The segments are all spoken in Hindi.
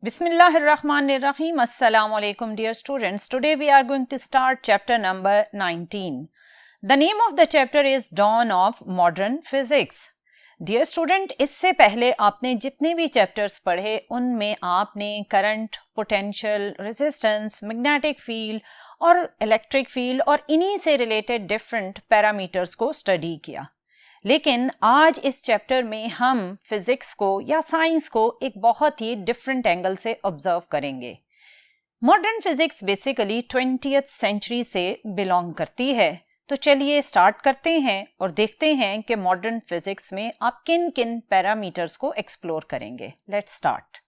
Bismillahirrahmanirrahim. Assalamu alaikum dear students. Today we are going to start chapter number 19. The name of the chapter is Dawn of Modern Physics. Dear student, इससे पहले आपने जितने भी चैप्टर्स पढ़े उनमें आपने current, potential, resistance, magnetic field और इलेक्ट्रिक फील्ड और इन्हीं से रिलेटेड डिफरेंट पैरामीटर्स को स्टडी किया। लेकिन आज इस चैप्टर में हम फिजिक्स को या साइंस को एक बहुत ही डिफरेंट एंगल से ऑब्जर्व करेंगे। Modern physics basically 20th century से बिलोंग करती है। तो चलिए स्टार्ट करते हैं और देखते हैं कि मॉडर्न फिजिक्स में आप किन किन पैरामीटर्स को एक्सप्लोर करेंगे। Let's start.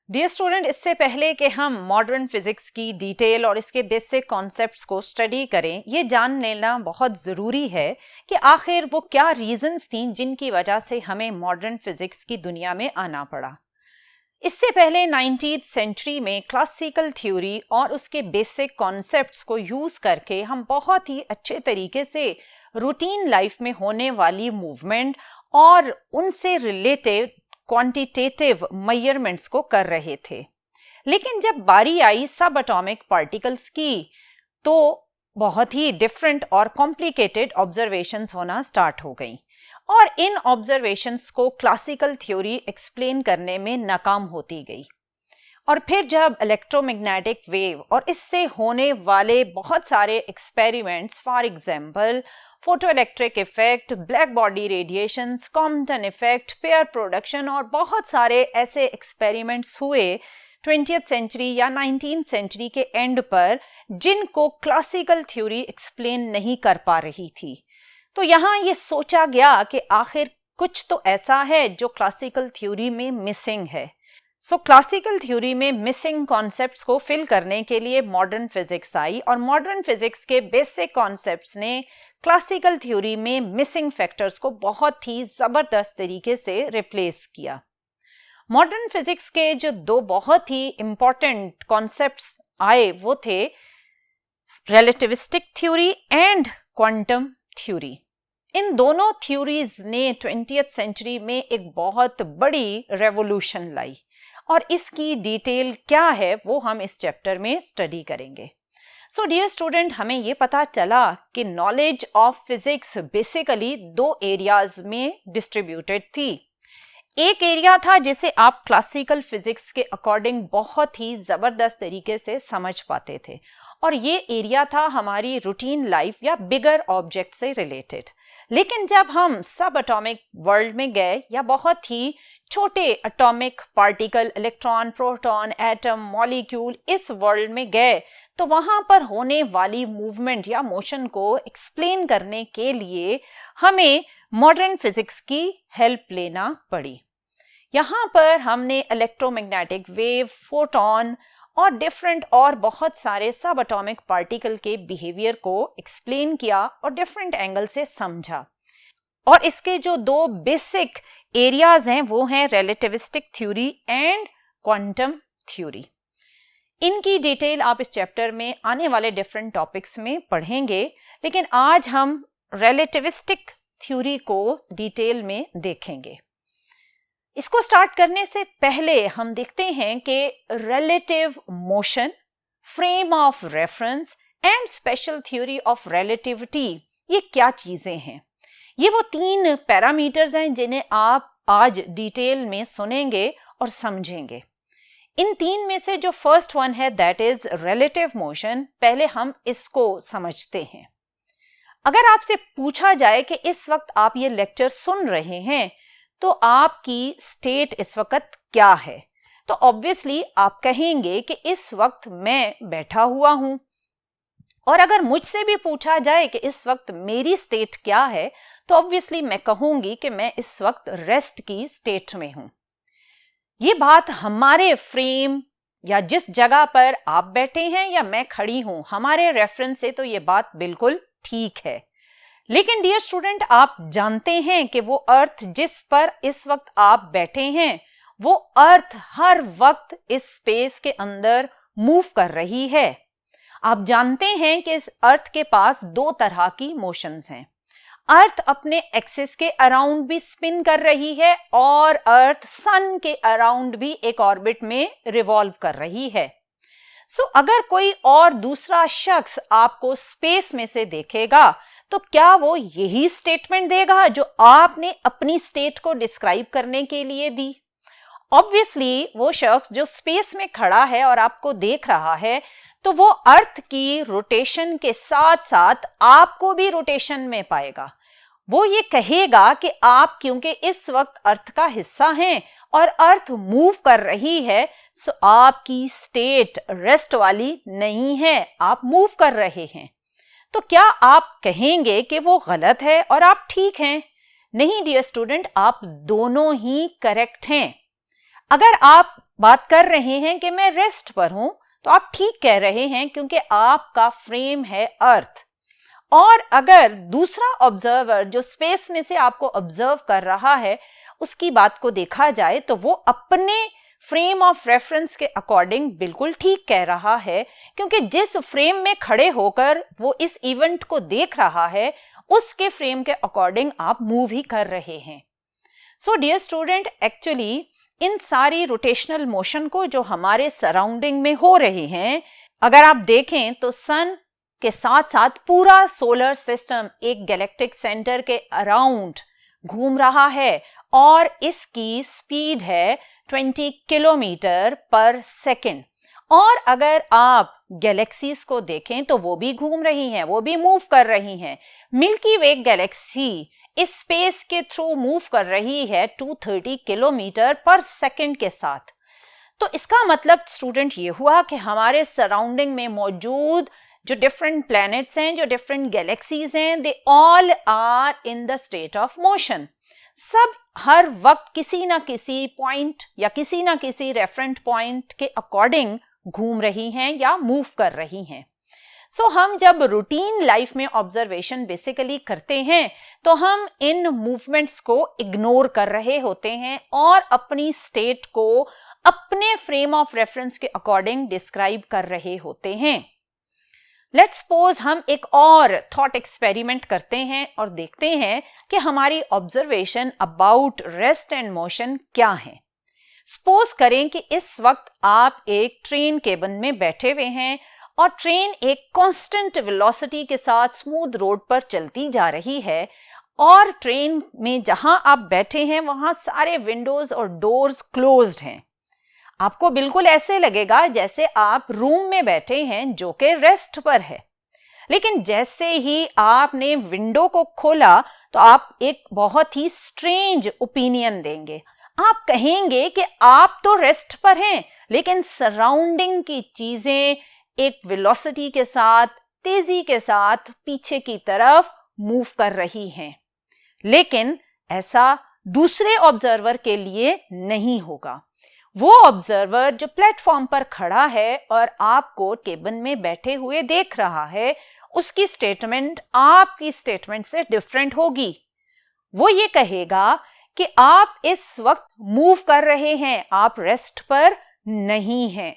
डियर स्टूडेंट, इससे पहले कि हम मॉडर्न फिजिक्स की डिटेल और इसके बेसिक कॉन्सेप्ट्स को स्टडी करें, ये जान लेना बहुत ज़रूरी है कि आखिर वो क्या रीजंस थी जिनकी वजह से हमें मॉडर्न फिजिक्स की दुनिया में आना पड़ा। इससे पहले 19th सेंचुरी में क्लासिकल थ्योरी और उसके बेसिक कॉन्सेप्ट्स को यूज़ करके हम बहुत ही अच्छे तरीके से रूटीन लाइफ में होने वाली मूवमेंट और उनसे रिलेटेड क्वांटिटेटिव मेजरमेंट्स को कर रहे थे। लेकिन जब बारी आई सब एटॉमिक पार्टिकल्स की, तो बहुत ही डिफरेंट और कॉम्प्लिकेटेड ऑब्जर्वेशंस होना स्टार्ट हो गई और इन ऑब्जर्वेशंस को क्लासिकल थ्योरी एक्सप्लेन करने में नाकाम होती गई। और फिर जब इलेक्ट्रोमैग्नेटिक वेव और इससे होने वाले बहुत सारे experiments, for example photoelectric effect, black body radiations, Compton effect, pair production और बहुत सारे ऐसे एक्सपेरिमेंट्स हुए 20th सेंचुरी या 19th सेंचुरी के एंड पर, जिनको क्लासिकल थ्योरी एक्सप्लेन नहीं कर पा रही थी। तो यहाँ ये सोचा गया कि आखिर कुछ तो ऐसा है जो क्लासिकल थ्योरी में मिसिंग है। सो क्लासिकल थ्योरी में मिसिंग कॉन्सेप्ट्स को फिल करने के लिए मॉडर्न फिजिक्स आई और मॉडर्न फिजिक्स के बेसिक कॉन्सेप्ट्स ने क्लासिकल थ्योरी में मिसिंग फैक्टर्स को बहुत ही जबरदस्त तरीके से रिप्लेस किया। मॉडर्न फिजिक्स के जो दो बहुत ही इंपॉर्टेंट कॉन्सेप्ट्स आए वो थे relativistic theory and quantum theory. इन दोनों थ्योरीज ने 20th सेंचुरी में एक बहुत बड़ी रेवोल्यूशन लाई और इसकी डिटेल क्या है वो हम इस चैप्टर में स्टडी करेंगे। सो डियर स्टूडेंट, हमें ये पता चला कि नॉलेज ऑफ फिजिक्स बेसिकली दो एरियाज में डिस्ट्रीब्यूटेड थी। एक एरिया था जिसे आप क्लासिकल फिजिक्स के अकॉर्डिंग बहुत ही जबरदस्त तरीके से समझ पाते थे और ये एरिया था हमारी रूटीन लाइफ या बिगर ऑब्जेक्ट से रिलेटेड। लेकिन जब हम सब एटॉमिक वर्ल्ड में गए या बहुत ही छोटे atomic particle, electron, proton, atom, molecule, इस वर्ल्ड में गए, तो वहां पर होने वाली मूवमेंट या मोशन को एक्सप्लेन करने के लिए हमें मॉडर्न फिजिक्स की हेल्प लेना पड़ी। यहाँ पर हमने इलेक्ट्रोमैग्नेटिक वेव, फोटॉन और डिफरेंट और बहुत सारे सब एटॉमिक पार्टिकल के बिहेवियर को एक्सप्लेन किया और डिफरेंट एंगल से समझा। और इसके जो दो बेसिक एरियाज हैं वो हैं relativistic theory and quantum theory. इनकी डिटेल आप इस चैप्टर में आने वाले डिफरेंट टॉपिक्स में पढ़ेंगे, लेकिन आज हम रिलेटिविस्टिक थ्योरी को डिटेल में देखेंगे। इसको स्टार्ट करने से पहले हम देखते हैं कि relative motion, frame of reference and special theory of relativity ये क्या चीजें हैं। ये वो तीन पैरामीटर्स हैं जिन्हें आप आज डिटेल में सुनेंगे और समझेंगे। इन तीन में से जो फर्स्ट वन है दैट इज रिलेटिव मोशन, पहले हम इसको समझते हैं। अगर आपसे पूछा जाए कि इस वक्त आप ये लेक्चर सुन रहे हैं तो आपकी स्टेट इस वक्त क्या है, तो ऑब्वियसली आप कहेंगे कि इस वक्त मैं बैठा हुआ हूं। और अगर मुझसे भी पूछा जाए कि इस वक्त मेरी स्टेट क्या है, तो ऑब्वियसली मैं कहूंगी कि मैं इस वक्त रेस्ट की स्टेट में हूं। ये बात हमारे फ्रेम या जिस जगह पर आप बैठे हैं या मैं खड़ी हूं, हमारे रेफरेंस से तो ये बात बिल्कुल ठीक है। लेकिन डियर स्टूडेंट, आप जानते हैं कि वो अर्थ जिस पर इस वक्त आप बैठे हैं, वो अर्थ हर वक्त इस स्पेस के अंदर मूव कर रही है। आप जानते हैं कि इस अर्थ के पास दो तरह की मोशंस हैं। अर्थ अपने एक्सिस के अराउंड भी स्पिन कर रही है और अर्थ सन के अराउंड भी एक ऑर्बिट में रिवॉल्व कर रही है। अगर कोई और दूसरा शख्स आपको स्पेस में से देखेगा तो क्या वो यही स्टेटमेंट देगा जो आपने अपनी स्टेट को डिस्क्राइब करने के लिए दी? ऑब्वियसली वो शख्स जो स्पेस में खड़ा है और आपको देख रहा है तो वो अर्थ की रोटेशन के साथ साथ आपको भी रोटेशन में पाएगा। वो ये कहेगा कि आप क्योंकि इस वक्त अर्थ का हिस्सा हैं और अर्थ मूव कर रही है, सो आपकी स्टेट रेस्ट वाली नहीं है, आप मूव कर रहे हैं। तो क्या आप कहेंगे कि वो गलत है और आप ठीक हैं? नहीं डियर स्टूडेंट, आप दोनों ही करेक्ट हैं। अगर आप बात कर रहे हैं कि मैं रेस्ट पर हूं तो आप ठीक कह रहे हैं क्योंकि आपका फ्रेम है अर्थ। और अगर दूसरा ऑब्जर्वर जो स्पेस में से आपको ऑब्जर्व कर रहा है उसकी बात को देखा जाए तो वो अपने फ्रेम ऑफ रेफरेंस के अकॉर्डिंग बिल्कुल ठीक कह रहा है, क्योंकि जिस फ्रेम में खड़े होकर वो इस इवेंट को देख रहा है उसके फ्रेम के अकॉर्डिंग आप मूव ही कर रहे हैं। सो डियर स्टूडेंट, एक्चुअली इन सारी रोटेशनल मोशन को जो हमारे सराउंडिंग में हो रहे हैं, अगर आप देखें तो सन के साथ साथ पूरा सोलर सिस्टम एक गैलेक्टिक सेंटर के अराउंड घूम रहा है और इसकी स्पीड है 20 किलोमीटर पर सेकेंड। और अगर आप गैलेक्सीज को देखें तो वो भी घूम रही हैं, वो भी मूव कर रही हैं। मिल्की वे गैलेक्सी इस स्पेस के थ्रू मूव कर रही है 230 किलोमीटर पर सेकेंड के साथ। तो इसका मतलब स्टूडेंट ये हुआ कि हमारे सराउंडिंग में मौजूद जो डिफरेंट प्लैनेट्स हैं, जो डिफरेंट गैलेक्सीज हैं, they all are in the state of motion. सब हर वक्त किसी ना किसी पॉइंट या किसी ना किसी रेफरेंट पॉइंट के अकॉर्डिंग घूम रही हैं या मूव कर रही हैं। हम जब रूटीन लाइफ में ऑब्जर्वेशन बेसिकली करते हैं तो हम इन मूवमेंट्स को इग्नोर कर रहे होते हैं और अपनी स्टेट को अपने फ्रेम ऑफ रेफरेंस के अकॉर्डिंग डिस्क्राइब कर रहे होते हैं। लेट्स सपोज हम एक और थॉट एक्सपेरिमेंट करते हैं और देखते हैं कि हमारी observation about rest and motion क्या है। सपोज करें कि इस वक्त आप एक ट्रेन केबिन में बैठे हुए हैं और ट्रेन एक कांस्टेंट वेलोसिटी के साथ स्मूथ रोड पर चलती जा रही है और ट्रेन में जहां आप बैठे हैं वहां सारे विंडोज और डोर्स क्लोज्ड हैं। आपको बिल्कुल ऐसे लगेगा जैसे आप रूम में बैठे हैं जो कि रेस्ट पर है। लेकिन जैसे ही आपने विंडो को खोला तो आप एक बहुत ही स्ट्रेंज ओपिनियन देंगे। आप कहेंगे कि आप तो रेस्ट पर हैं लेकिन सराउंडिंग की चीजें एक वेलोसिटी के साथ, तेजी के साथ पीछे की तरफ मूव कर रही हैं। लेकिन ऐसा दूसरे ऑब्जर्वर के लिए नहीं होगा। वो ऑब्जर्वर जो प्लेटफॉर्म पर खड़ा है और आपको केबिन में बैठे हुए देख रहा है, उसकी स्टेटमेंट आपकी स्टेटमेंट से डिफरेंट होगी। वो ये कहेगा कि आप इस वक्त मूव कर रहे हैं, आप रेस्ट पर नहीं हैं।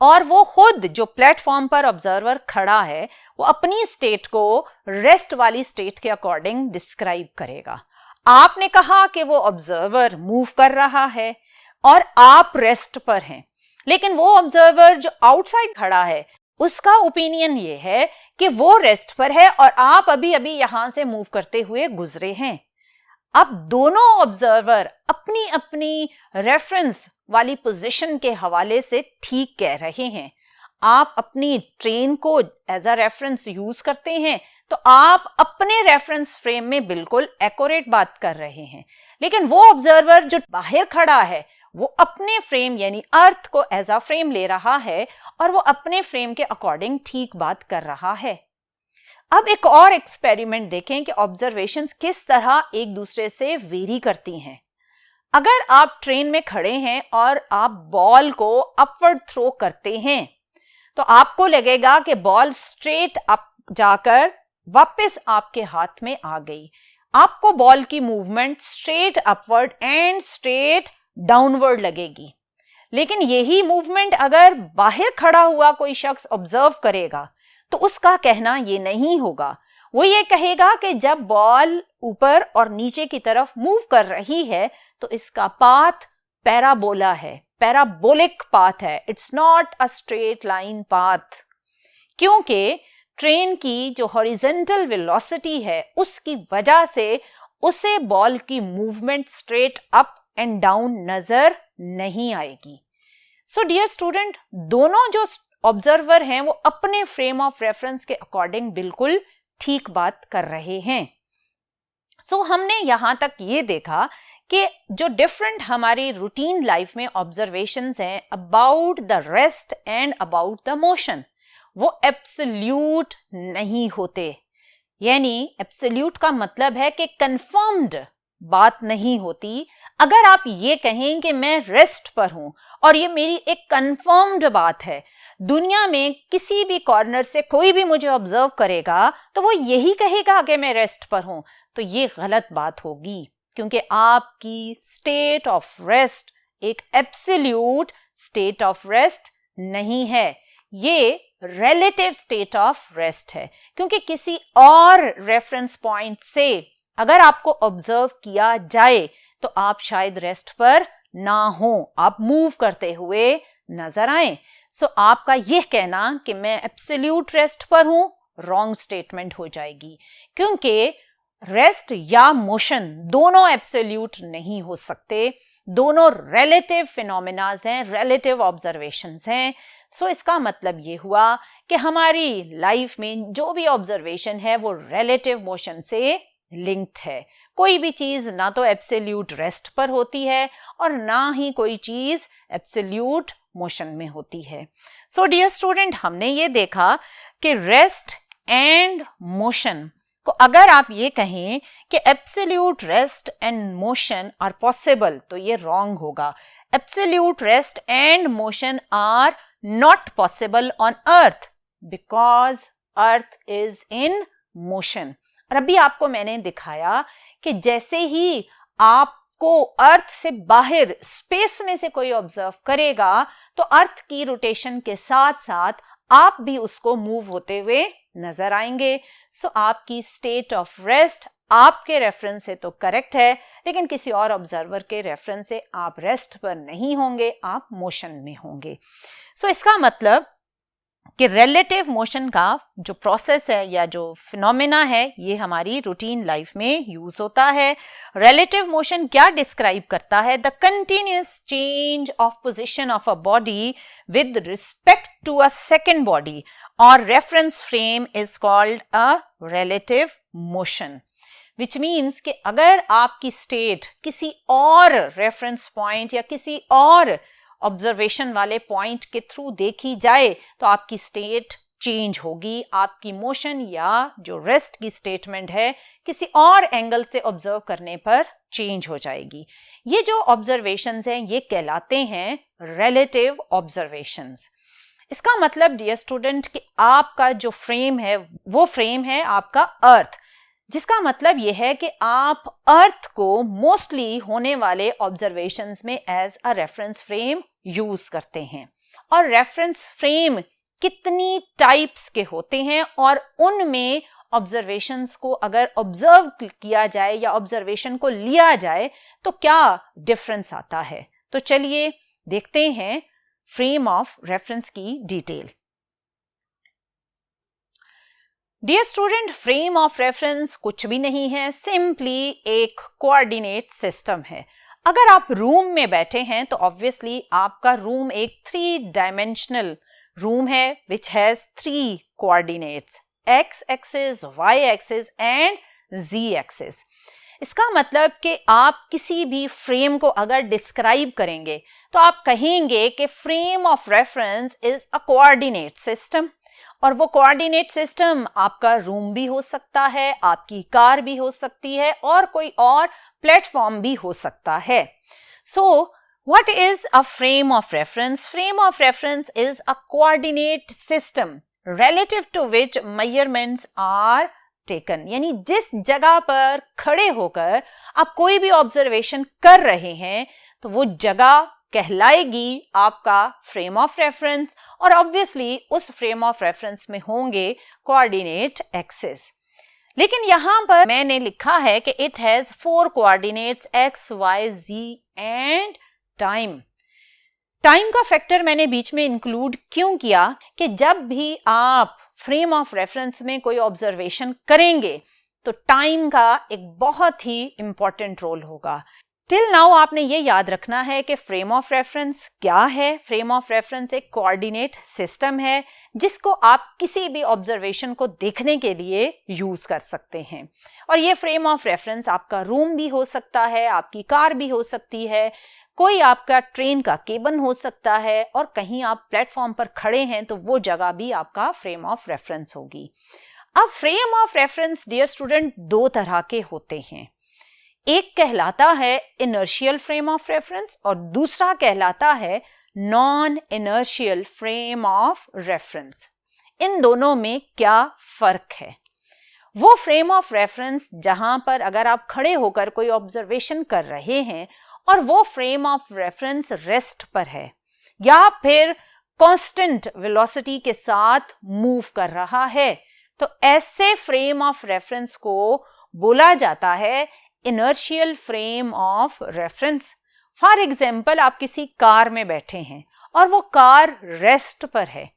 और वो खुद जो प्लेटफॉर्म पर ऑब्जर्वर खड़ा है वो अपनी स्टेट को रेस्ट वाली स्टेट के अकॉर्डिंग डिस्क्राइब करेगा। आपने कहा कि वो ऑब्जर्वर मूव कर रहा है और आप रेस्ट पर हैं, लेकिन वो ऑब्जर्वर जो आउटसाइड खड़ा है उसका ओपिनियन ये है कि वो रेस्ट पर है और आप अभी अभी यहां से मूव करते हुए गुजरे हैं। अब दोनों ऑब्जर्वर अपनी अपनी रेफरेंस वाली पोजीशन के हवाले से ठीक कह रहे हैं। आप अपनी ट्रेन को एज अ रेफरेंस यूज करते हैं तो आप अपने रेफरेंस फ्रेम में बिल्कुल एक्यूरेट बात कर रहे हैं, लेकिन वो ऑब्जर्वर जो बाहर खड़ा है वो अपने फ्रेम यानी अर्थ को एज अ फ्रेम ले रहा है और वो अपने फ्रेम के अकॉर्डिंग ठीक बात कर रहा है। अब एक और एक्सपेरिमेंट देखें कि ऑब्जर्वेशंस किस तरह एक दूसरे से वेरी करती हैं। अगर आप ट्रेन में खड़े हैं और आप बॉल को अपवर्ड थ्रो करते हैं तो आपको लगेगा कि बॉल स्ट्रेट अप जाकर वापस आपके हाथ में आ गई। आपको बॉल की movement straight upward and straight downward लगेगी। लेकिन यही मूवमेंट अगर बाहर खड़ा हुआ कोई शख्स ऑब्जर्व करेगा तो उसका कहना ये नहीं होगा। वो ये कहेगा कि जब बॉल ऊपर और नीचे की तरफ मूव कर रही है तो इसका पाथ पैराबोला है, पैराबोलिक पाथ है, it's not a straight line path, क्योंकि ट्रेन की जो हॉरिजॉन्टल वेलोसिटी है उसकी वजह से उसे बॉल की movement straight up and down नजर नहीं आएगी। सो डियर स्टूडेंट, दोनों जो ऑब्जर्वर हैं वो अपने फ्रेम ऑफ रेफरेंस के अकॉर्डिंग बिल्कुल ठीक बात कर रहे हैं। सो हमने यहां तक ये देखा कि जो डिफरेंट हमारी रूटीन लाइफ में ऑब्जर्वेशंस हैं about the rest and about the motion, वो एब्सोल्यूट नहीं होते। यानी एब्सोल्यूट का मतलब है कि कंफर्म्ड बात नहीं होती। अगर आप ये कहें कि मैं रेस्ट पर हूं और ये मेरी एक कंफर्म्ड बात है, दुनिया में किसी भी कॉर्नर से कोई भी मुझे ऑब्जर्व करेगा तो वो यही कहेगा कि मैं रेस्ट पर हूं, तो ये गलत बात होगी, क्योंकि आपकी स्टेट ऑफ रेस्ट एक एब्सोल्यूट स्टेट ऑफ रेस्ट नहीं है, ये रिलेटिव स्टेट ऑफ रेस्ट है। क्योंकि किसी और रेफरेंस पॉइंट से अगर आपको ऑब्जर्व किया जाए तो आप शायद रेस्ट पर ना हो, आप मूव करते हुए नजर आए। सो आपका यह कहना कि मैं एब्सोल्यूट रेस्ट पर हूं रॉन्ग स्टेटमेंट हो जाएगी, क्योंकि रेस्ट या मोशन दोनों एब्सोल्यूट नहीं हो सकते, दोनों रिलेटिव फिनोमेनाज हैं, रिलेटिव ऑब्जर्वेशंस हैं। सो इसका मतलब ये हुआ कि हमारी लाइफ में जो भी ऑब्जर्वेशन है वो रिलेटिव मोशन से लिंक्ड है। कोई भी चीज ना तो एब्सोल्यूट रेस्ट पर होती है और ना ही कोई चीज एब्सोल्यूट मोशन में होती है। सो डियर स्टूडेंट, हमने ये देखा कि रेस्ट एंड मोशन को अगर आप ये कहें कि absolute rest and motion are possible, तो ये रॉन्ग होगा। Absolute rest and motion are not possible on Earth because Earth is in motion. और अभी आपको मैंने दिखाया कि जैसे ही आपको अर्थ से बाहर स्पेस में से कोई ऑब्जर्व करेगा तो अर्थ की रोटेशन के साथ साथ आप भी उसको मूव होते हुए नजर आएंगे। सो आपकी स्टेट ऑफ रेस्ट आपके रेफरेंस से तो करेक्ट है, लेकिन किसी और ऑब्जर्वर के रेफरेंस से आप रेस्ट पर नहीं होंगे, आप मोशन में होंगे। सो इसका मतलब कि रिलेटिव मोशन का जो प्रोसेस है या जो फिनोमेना है ये हमारी रूटीन लाइफ में यूज होता है। रिलेटिव मोशन क्या डिस्क्राइब करता है? The continuous change of position of a body with respect to a second body और reference frame is called a relative motion, which means कि अगर आपकी स्टेट किसी और रेफरेंस पॉइंट या किसी और ऑब्जर्वेशन वाले पॉइंट के थ्रू देखी जाए तो आपकी स्टेट चेंज होगी, आपकी मोशन या जो रेस्ट की स्टेटमेंट है किसी और एंगल से ऑब्जर्व करने पर चेंज हो जाएगी। ये जो ऑब्जर्वेशंस हैं ये कहलाते हैं रिलेटिव ऑब्जर्वेशंस। इसका मतलब डियर स्टूडेंट कि आपका जो फ्रेम है वो फ्रेम है आपका अर्थ, जिसका मतलब यह है कि आप अर्थ को मोस्टली होने वाले ऑब्जर्वेशंस में as a reference frame use करते हैं। और रेफरेंस फ्रेम कितनी टाइप्स के होते हैं और उनमें ऑब्जर्वेशंस को अगर ऑब्जर्व किया जाए या ऑब्जर्वेशन को लिया जाए तो क्या डिफरेंस आता है। तो चलिए देखते हैं फ्रेम ऑफ रेफरेंस की detail. Dear student, frame of reference कुछ भी नहीं है, सिंपली एक कोऑर्डिनेट सिस्टम है। अगर आप रूम में बैठे हैं तो ऑब्वियसली आपका रूम एक 3 डायमेंशनल रूम है which has 3 coordinates, x axis, y axis and z axis. इसका मतलब कि आप किसी भी फ्रेम को अगर डिस्क्राइब करेंगे तो आप कहेंगे कि frame of reference is a coordinate system, और वो कोऑर्डिनेट सिस्टम आपका रूम भी हो सकता है, आपकी कार भी हो सकती है और कोई और प्लेटफॉर्म भी हो सकता है। So what is a frame of reference? Frame of reference is a coordinate system relative to which measurements are taken, यानी जिस जगह पर खड़े होकर आप कोई भी ऑब्जर्वेशन कर रहे हैं तो वो जगह कहलाएगी आपका फ्रेम ऑफ रेफरेंस, और ऑब्वियसली उस फ्रेम ऑफ रेफरेंस में होंगे कोऑर्डिनेट एक्सिस। लेकिन यहां पर मैंने लिखा है कि it has 4 coordinates x, y, z and time. Time का फैक्टर मैंने बीच में इंक्लूड क्यों किया कि जब भी आप फ्रेम ऑफ रेफरेंस में कोई ऑब्जर्वेशन करेंगे तो टाइम का एक बहुत ही इंपॉर्टेंट रोल होगा। टिल नाउ आपने ये याद रखना है कि फ्रेम ऑफ रेफरेंस क्या है। फ्रेम ऑफ रेफरेंस एक कोऑर्डिनेट सिस्टम है जिसको आप किसी भी ऑब्जर्वेशन को देखने के लिए यूज कर सकते हैं। और ये फ्रेम ऑफ रेफरेंस आपका रूम भी हो सकता है, आपकी कार भी हो सकती है, कोई आपका ट्रेन का केबिन हो सकता है, और कहीं आप प्लेटफॉर्म पर खड़े हैं तो वो जगह भी आपका फ्रेम ऑफ रेफरेंस होगी। अब frame of reference dear student 2 तरह के होते हैं। एक कहलाता है इनर्शियल फ्रेम ऑफ रेफरेंस और दूसरा कहलाता है non inertial frame of reference. इन दोनों में क्या फर्क है? वो फ्रेम ऑफ रेफरेंस जहां पर अगर आप खड़े होकर कोई ऑब्जर्वेशन कर रहे हैं और वो फ्रेम ऑफ रेफरेंस रेस्ट पर है या फिर कांस्टेंट वेलोसिटी के साथ मूव कर रहा है, तो ऐसे फ्रेम ऑफ रेफरेंस को बोला जाता है inertial frame of reference. For example, आप किसी कार में बैठे हैं और वो कार रेस्ट पर है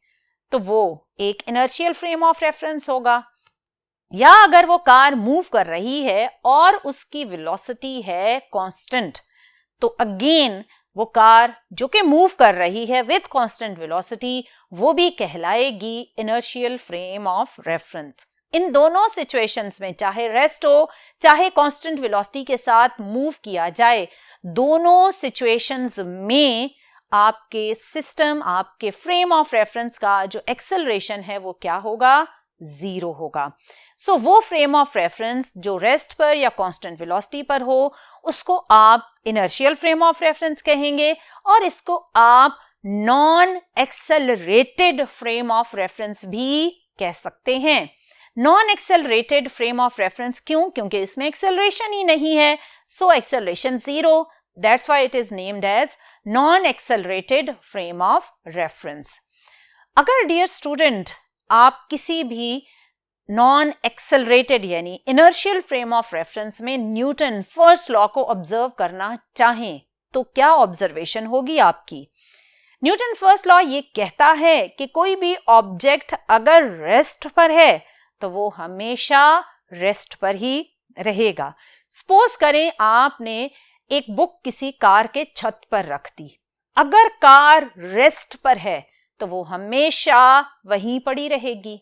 तो वो एक इनर्शियल फ्रेम ऑफ रेफरेंस होगा। या अगर वो कार मूव कर रही है और उसकी वेलोसिटी है कांस्टेंट, तो अगेन वो कार जो कि मूव कर रही है विद कांस्टेंट वेलोसिटी वो भी कहलाएगी इनर्शियल फ्रेम ऑफ रेफरेंस। इन दोनों सिचुएशंस में चाहे रेस्ट हो चाहे कांस्टेंट वेलोसिटी के साथ मूव किया जाए, दोनों सिचुएशंस में आपके सिस्टम, आपके फ्रेम ऑफ रेफरेंस का जो एक्सेलरेशन है वो क्या होगा? 0 होगा। सो वो फ्रेम ऑफ रेफरेंस जो रेस्ट पर या कांस्टेंट वेलोसिटी पर हो उसको आप इनर्शियल फ्रेम ऑफ रेफरेंस कहेंगे और इसको आप non accelerated frame of reference भी कह सकते हैं। Non accelerated frame of reference क्यों? क्योंकि इसमें एक्सेलरेशन ही नहीं है, so acceleration 0, that's why it is named as non accelerated frame of reference. अगर डियर स्टूडेंट आप किसी भी नॉन एक्सेलरेटेड यानी इनर्शियल फ्रेम ऑफ रेफरेंस में न्यूटन फर्स्ट लॉ को ऑब्जर्व करना चाहें तो क्या ऑब्जर्वेशन होगी आपकी? न्यूटन फर्स्ट लॉ ये कहता है कि कोई भी ऑब्जेक्ट अगर रेस्ट पर है तो वो हमेशा रेस्ट पर ही रहेगा। सपोज करें आपने एक बुक किसी कार के छत पर रख दी, अगर कार रेस्ट पर है तो वो हमेशा वहीं पड़ी रहेगी,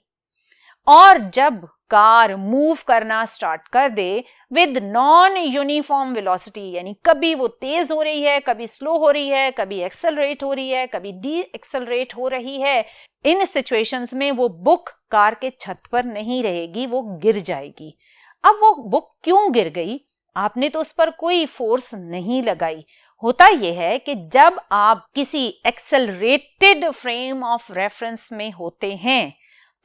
और जब कार मूव करना स्टार्ट कर दे विद नॉन यूनिफॉर्म वेलोसिटी, यानी कभी वो तेज हो रही है, कभी स्लो हो रही है, कभी एक्सेलरेट हो रही है, कभी डी एक्सेलरेट हो रही है, इन सिचुएशंस में वो बुक कार के छत पर नहीं रहेगी, वो गिर जाएगी। अब वो बुक क्यों गिर गई? आपने तो उस पर कोई फोर्स नहीं लगाई। होता यह है कि जब आप किसी एक्सेलरेटेड फ्रेम ऑफ रेफरेंस में होते हैं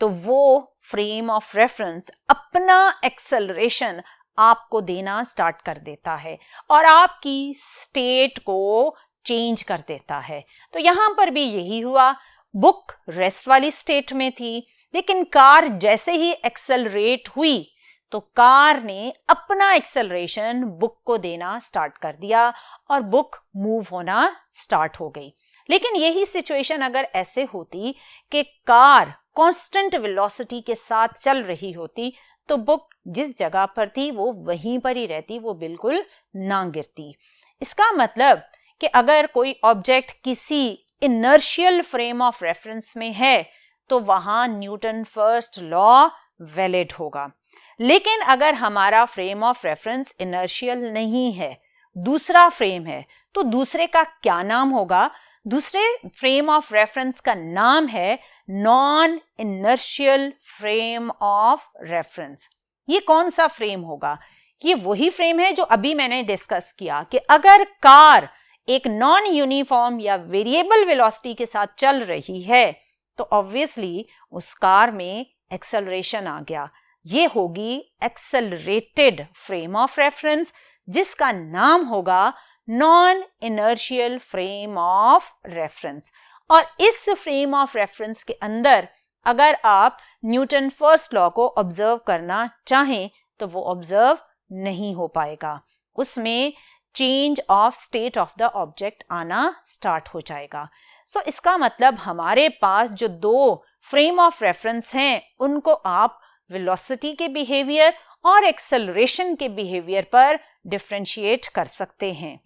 तो वो फ्रेम ऑफ रेफरेंस अपना एक्सेलरेशन आपको देना स्टार्ट कर देता है और आपकी स्टेट को चेंज कर देता है। तो यहां पर भी यही हुआ, बुक रेस्ट वाली स्टेट में थी, लेकिन कार जैसे ही एक्सेलरेट हुई तो कार ने अपना एक्सेलरेशन बुक को देना स्टार्ट कर दिया और बुक मूव होना स्टार्ट हो गई। लेकिन यही सिचुएशन अगर ऐसे होती कि कार कांस्टेंट वेलोसिटी के साथ चल रही होती तो बुक जिस जगह पर थी वो वहीं पर ही रहती, वो बिल्कुल ना गिरती। इसका मतलब कि अगर कोई ऑब्जेक्ट किसी इनर्शियल फ्रेम ऑफ रेफरेंस में है तो वहां न्यूटन फर्स्ट लॉ वैलिड होगा। लेकिन अगर हमारा फ्रेम ऑफ रेफरेंस इनर्शियल नहीं है, दूसरा फ्रेम है, तो दूसरे का क्या नाम होगा? दूसरे फ्रेम ऑफ रेफरेंस का नाम है non inertial frame of reference. ये कौन सा फ्रेम होगा? ये वही फ्रेम है जो अभी मैंने डिस्कस किया कि अगर कार एक नॉन यूनिफॉर्म या वेरिएबल वेलोसिटी के साथ चल रही है तो ऑब्वियसली उस कार में एक्सेलरेशन आ गया। ये होगी एक्सेलरेटेड फ्रेम ऑफ रेफरेंस जिसका नाम होगा non inertial frame of reference. और इस फ्रेम ऑफ रेफरेंस के अंदर अगर आप न्यूटन फर्स्ट लॉ को ऑब्जर्व करना चाहें तो वो ऑब्जर्व नहीं हो पाएगा, उसमें change of state of the object आना स्टार्ट हो जाएगा। सो इसका मतलब हमारे पास जो दो फ्रेम ऑफ रेफरेंस हैं उनको आप वेलोसिटी के बिहेवियर और एक्सेलरेशन के बिहेवियर पर डिफरेंशिएट कर सकते हैं।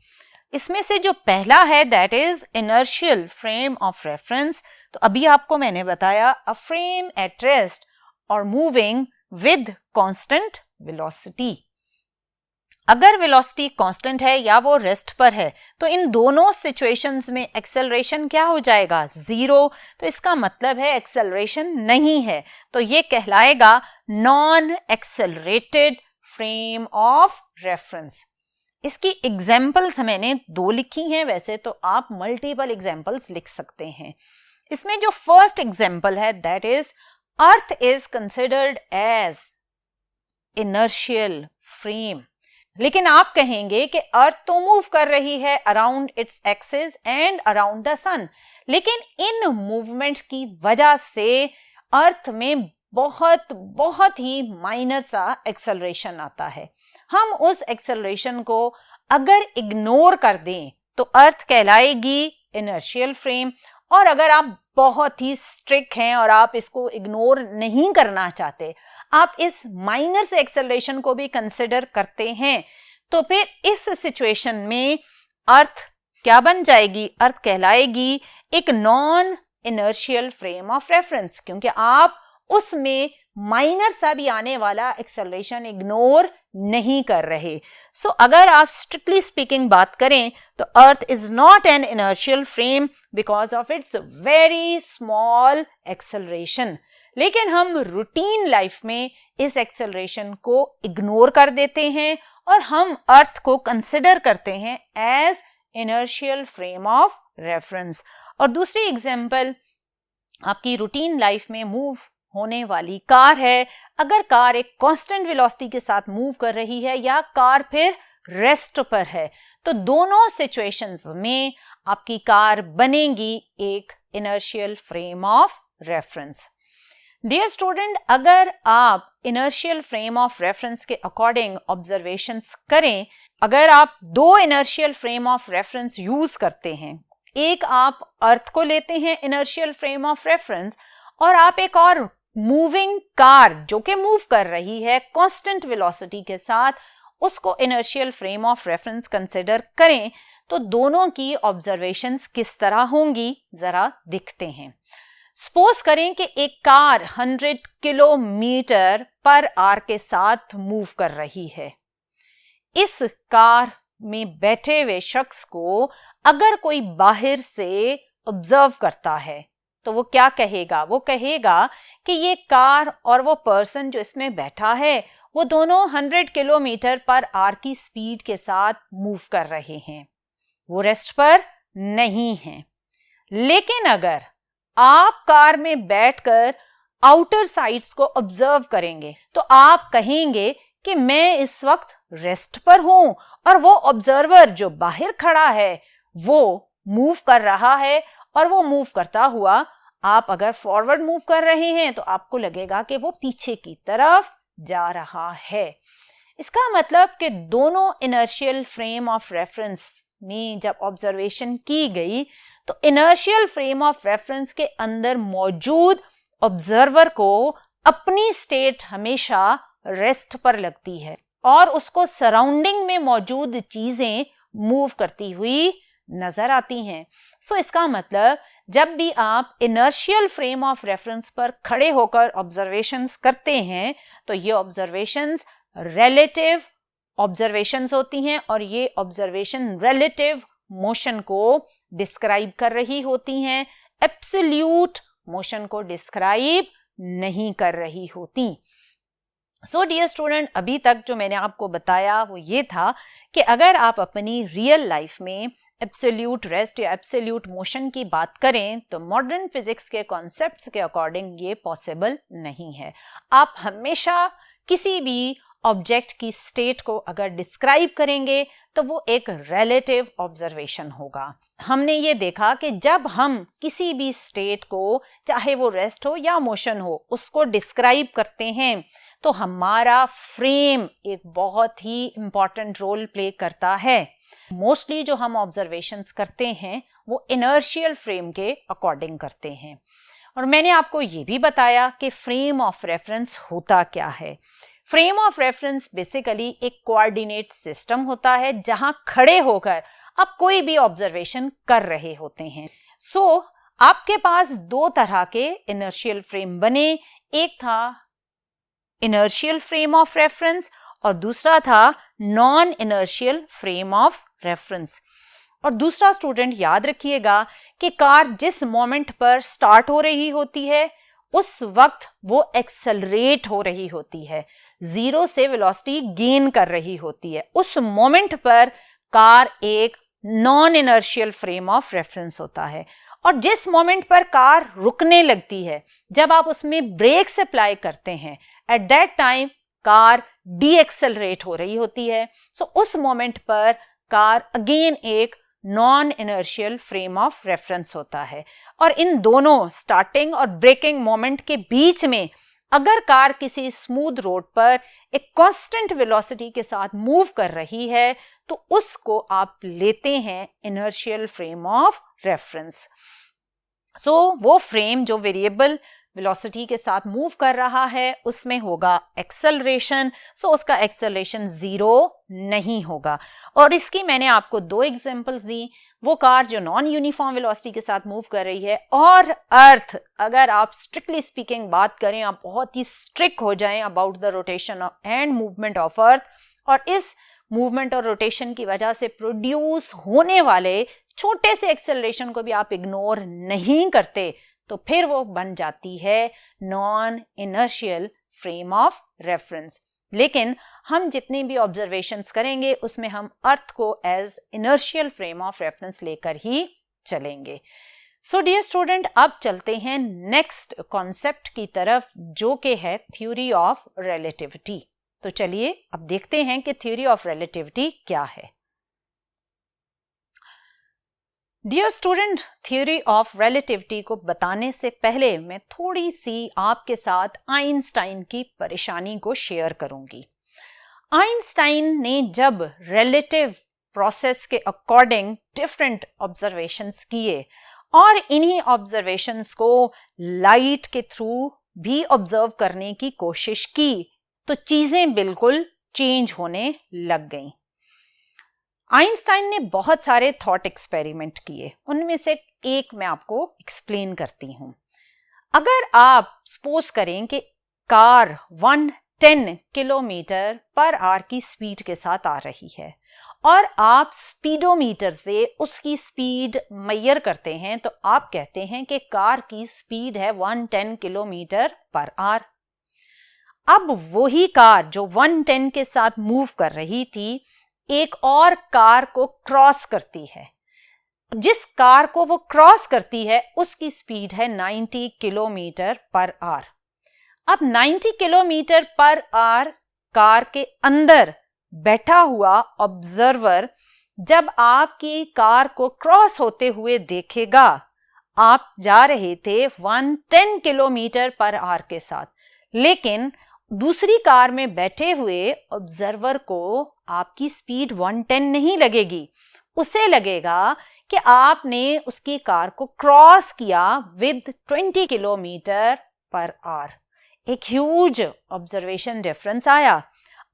इसमें से जो पहला है that is inertial frame of reference. तो अभी आपको मैंने बताया अ फ्रेम एट रेस्ट और मूविंग विद कांस्टेंट वेलोसिटी। अगर वेलोसिटी कांस्टेंट है या वो रेस्ट पर है तो इन दोनों सिचुएशंस में एक्सेलरेशन क्या हो जाएगा, जीरो। तो इसका मतलब है एक्सेलरेशन नहीं है, तो ये कहलाएगा non accelerated frame of reference. इसकी एग्जाम्पल्स मैंने दो लिखी हैं, वैसे तो आप मल्टीपल एग्जाम्पल्स लिख सकते हैं। इसमें जो फर्स्ट एग्जाम्पल है that is Earth is considered as inertial frame. लेकिन आप कहेंगे कि अर्थ तो मूव कर रही है around its axis and around the sun, लेकिन इन मूवमेंट की वजह से अर्थ में बहुत ही माइनर सा एक्सेलरेशन आता है। हम उस एक्सेलरेशन को अगर इग्नोर कर दें तो अर्थ कहलाएगी इनर्शियल फ्रेम, और अगर आप बहुत ही स्ट्रिक्ट हैं और आप इसको इग्नोर नहीं करना चाहते, आप इस माइनर से एक्सेलरेशन को भी कंसिडर करते हैं, तो फिर इस सिचुएशन में अर्थ क्या बन जाएगी, अर्थ कहलाएगी एक non inertial frame of reference, क्योंकि आप उसमें माइनर सा भी आने वाला एक्सेलरेशन इग्नोर नहीं कर रहे। सो अगर आप स्ट्रिक्टली स्पीकिंग बात करें तो earth is not an inertial frame because of its very small acceleration. लेकिन हम रूटीन लाइफ में इस एक्सेलरेशन को इग्नोर कर देते हैं और हम अर्थ को कंसिडर करते हैं as inertial frame of reference. और दूसरी एग्जांपल आपकी रूटीन लाइफ में मूव होने वाली कार है। अगर कार एक कांस्टेंट वेलोसिटी के साथ मूव कर रही है या कार फिर रेस्ट पर है, तो दोनों सिचुएशंस में आपकी कार बनेगी एक inertial frame of reference. Dear student, अगर आप इनर्शियल फ्रेम ऑफ रेफरेंस के अकॉर्डिंग ऑब्जर्वेशंस करें, अगर आप दो inertial frame of reference use करते हैं, एक आप अर्थ को लेते हैं इनर्शियल फ्रेम ऑफ रेफरेंस और आप एक और मूविंग कार जो कि मूव कर रही है कांस्टेंट वेलोसिटी के साथ, उसको inertial frame of reference consider करें, तो दोनों की ऑब्जर्वेशंस किस तरह होंगी जरा दिखते हैं। सपोज करें कि एक कार 100 किलोमीटर पर आवर के साथ मूव कर रही है। इस कार में बैठे हुए शख्स को अगर कोई बाहर से ऑब्जर्व करता है तो वो क्या कहेगा, वो कहेगा कि ये कार और वो पर्सन जो इसमें बैठा है वो दोनों 100 किलोमीटर पर आवर की स्पीड के साथ मूव कर रहे हैं, वो रेस्ट पर नहीं है। लेकिन अगर आप कार में बैठकर आउटर साइड्स को ऑब्जर्व करेंगे तो आप कहेंगे कि मैं इस वक्त रेस्ट पर हूं और वो ऑब्जर्वर जो बाहर खड़ा है वो मूव कर रहा है, और वो मूव करता हुआ आप अगर फॉरवर्ड मूव कर रहे हैं तो आपको लगेगा कि वो पीछे की तरफ जा रहा है। इसका मतलब कि दोनों इनर्शियल फ्रेम ऑफ रेफरेंस में जब ऑब्जर्वेशन की गई तो इनर्शियल फ्रेम ऑफ रेफरेंस के अंदर मौजूद ऑब्जर्वर को अपनी स्टेट हमेशा रेस्ट पर लगती है और उसको सराउंडिंग में मौजूद चीजें मूव करती हुई नजर आती हैं। सो इसका मतलब जब भी आप इनर्शियल फ्रेम ऑफ रेफरेंस पर खड़े होकर ऑब्जर्वेशंस करते हैं तो ये ऑब्जर्वेशंस रिलेटिव ऑब्जर्वेशंस होती हैं और ये ऑब्जर्वेशन रिलेटिव मोशन को डिस्क्राइब कर रही होती हैं, एब्सोल्यूट मोशन को डिस्क्राइब नहीं कर रही होती। सो डियर स्टूडेंट, अभी तक जो मैंने आपको बताया वो ये था कि अगर आप अपनी रियल लाइफ में एब्सोल्यूट रेस्ट या एब्सोल्यूट मोशन की बात करें तो मॉडर्न फिजिक्स के कॉन्सेप्ट्स के अकॉर्डिंग ये पॉसिबल नहीं है। आप हमेशा किसी भी ऑब्जेक्ट की स्टेट को अगर डिस्क्राइब करेंगे तो वो एक रिलेटिव ऑब्जर्वेशन होगा। हमने ये देखा कि जब हम किसी भी स्टेट को, चाहे वो रेस्ट हो या मोशन हो, उसको डिस्क्राइब करते हैं तो हमारा फ्रेम एक बहुत ही इंपॉर्टेंट रोल प्ले करता है। मोस्टली जो हम ऑब्जर्वेशंस करते हैं वो इनर्शियल फ्रेम के अकॉर्डिंग करते हैं। और मैंने आपको ये भी बताया कि फ्रेम ऑफ रेफरेंस होता क्या है। फ्रेम ऑफ रेफरेंस बेसिकली एक कोऑर्डिनेट सिस्टम होता है जहां खड़े होकर आप कोई भी ऑब्जर्वेशन कर रहे होते हैं। आपके पास दो तरह के इनर्शियल फ्रेम बने, एक था इनर्शियल फ्रेम ऑफ रेफरेंस और दूसरा था non inertial frame of reference. और दूसरा स्टूडेंट याद रखिएगा कि कार जिस मोमेंट पर स्टार्ट हो रही होती है उस वक्त वो एक्सेलरेट हो रही होती है, जीरो से वेलोसिटी गेन कर रही होती है। उस मोमेंट पर कार एक non inertial frame of reference होता है। और जिस मोमेंट पर कार रुकने लगती है, जब आप उसमें ब्रेक्स अप्लाई करते हैं, at that time car D accelerate हो रही होती है। उस मोमेंट पर कार अगेन एक non inertial frame of reference होता है। और इन दोनों स्टार्टिंग और ब्रेकिंग मोमेंट के बीच में अगर कार किसी स्मूथ रोड पर एक कांस्टेंट वेलोसिटी के साथ मूव कर रही है तो उसको आप लेते हैं इनर्शियल फ्रेम ऑफ रेफरेंस। वो फ्रेम जो वेरिएबल वेलोसिटी के साथ मूव कर रहा है उसमें होगा एक्सेलरेशन, उसका एक्सेलरेशन जीरो नहीं होगा। और इसकी मैंने आपको दो एग्जांपल्स दी, वो कार जो नॉन यूनिफॉर्म वेलोसिटी के साथ मूव कर रही है और अर्थ, अगर आप स्ट्रिक्टली स्पीकिंग बात करें, आप बहुत ही स्ट्रिक्ट हो जाएं about the rotation and movement of earth, और इस मूवमेंट और रोटेशन की वजह से प्रोड्यूस होने वाले छोटे से एक्सेलरेशन को भी आप इग्नोर नहीं करते तो फिर वो बन जाती है non inertial frame of reference. लेकिन हम जितनी भी ऑब्जर्वेशंस करेंगे उसमें हम अर्थ को as inertial frame of reference लेकर ही चलेंगे। डियर स्टूडेंट, अब चलते हैं नेक्स्ट कॉन्सेप्ट की तरफ जो कि है थ्योरी ऑफ रिलेटिविटी। तो चलिए अब देखते हैं कि थ्योरी ऑफ रिलेटिविटी क्या है। Dear student, theory of relativity को बताने से पहले मैं थोड़ी सी आपके साथ आइंस्टाइन की परेशानी को शेयर करूंगी। आइंस्टाइन ने जब रिलेटिव प्रोसेस के अकॉर्डिंग डिफरेंट ऑब्जर्वेशंस किए और इन्हीं ऑब्जर्वेशंस को लाइट के थ्रू भी ऑब्जर्व करने की कोशिश की तो चीजें बिल्कुल चेंज होने लग गईं। आइंस्टाइन ने बहुत सारे थॉट एक्सपेरिमेंट किए, उनमें से एक मैं आपको एक्सप्लेन करती हूं। अगर आप सपोज करें कि कार 110 किलोमीटर पर आवर की स्पीड के साथ आ रही है और आप स्पीडोमीटर से उसकी स्पीड मेजर करते हैं तो आप कहते हैं कि कार की स्पीड है 110 किलोमीटर पर आवर। अब वही कार जो 110 के साथ मूव कर रही थी एक और कार को क्रॉस करती है। जिस कार को वो क्रॉस करती है उसकी स्पीड है 90 किलोमीटर पर आवर। अब 90 किलोमीटर पर आवर कार के अंदर बैठा हुआ ऑब्जर्वर जब आपकी कार को क्रॉस होते हुए देखेगा, आप जा रहे थे 110 किलोमीटर पर आवर के साथ, लेकिन दूसरी कार में बैठे हुए ऑब्जर्वर को आपकी स्पीड 110 नहीं लगेगी, उसे लगेगा कि आपने उसकी कार को क्रॉस किया विद 20 किलोमीटर पर आवर। एक ह्यूज ऑब्जर्वेशन डिफरेंस आया।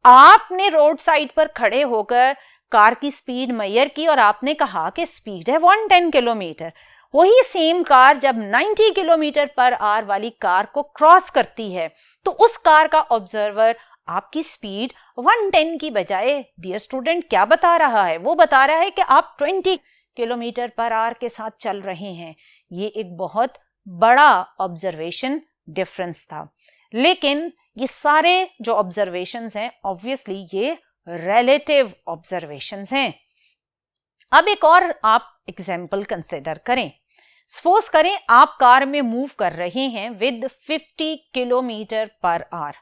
आपने रोड साइड पर खड़े होकर कार की स्पीड मेजर की और आपने कहा कि स्पीड है 110 किलोमीटर। वही सेम कार जब 90 किलोमीटर पर आवर वाली कार को क्रॉस करती है तो उस कार का ऑब्जर्वर आपकी स्पीड 110 की बजाय डियर स्टूडेंट क्या बता रहा है? वो बता रहा है कि आप 20 किलोमीटर पर आवर के साथ चल रहे हैं। ये एक बहुत बड़ा ऑब्जर्वेशन डिफरेंस था। लेकिन ये सारे जो ऑब्जर्वेशंस हैं ऑब्वियसली ये रिलेटिव ऑब्जर्वेशंस हैं। अब एक और आप एग्जाम्पल कंसिडर करें। सपोज करें आप कार में मूव कर रहे हैं विद 50 किलोमीटर पर आवर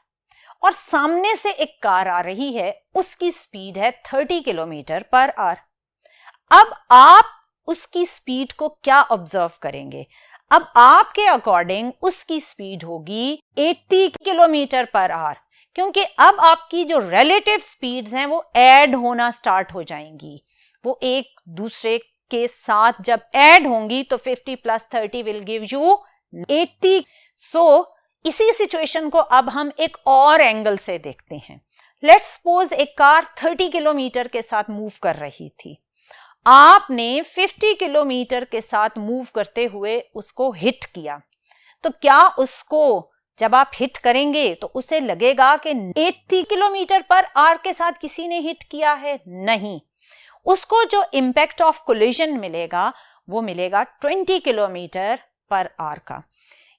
और सामने से एक कार आ रही है, उसकी स्पीड है 30 किलोमीटर पर आवर। अब आप उसकी स्पीड को क्या ऑब्जर्व करेंगे? अब आपके अकॉर्डिंग उसकी स्पीड होगी 80 किलोमीटर पर आवर, क्योंकि अब आपकी जो रिलेटिव स्पीड्स हैं वो ऐड होना स्टार्ट हो जाएंगी। वो एक दूसरे के साथ जब ऐड होंगी तो 50 प्लस 30 विल गिव यू 80। सो इसी सिचुएशन को अब हम एक और एंगल से देखते हैं। लेट्स सपोज एक कार 30 किलोमीटर के साथ मूव कर रही थी। आपने 50 किलोमीटर के साथ मूव करते हुए उसको हिट किया, तो क्या उसको जब आप हिट करेंगे तो उसे लगेगा कि 80 किलोमीटर पर आवर के साथ किसी ने हिट किया है? नहीं, उसको जो इम्पैक्ट ऑफ कोलिजन मिलेगा वो मिलेगा 20 किलोमीटर पर आवर का।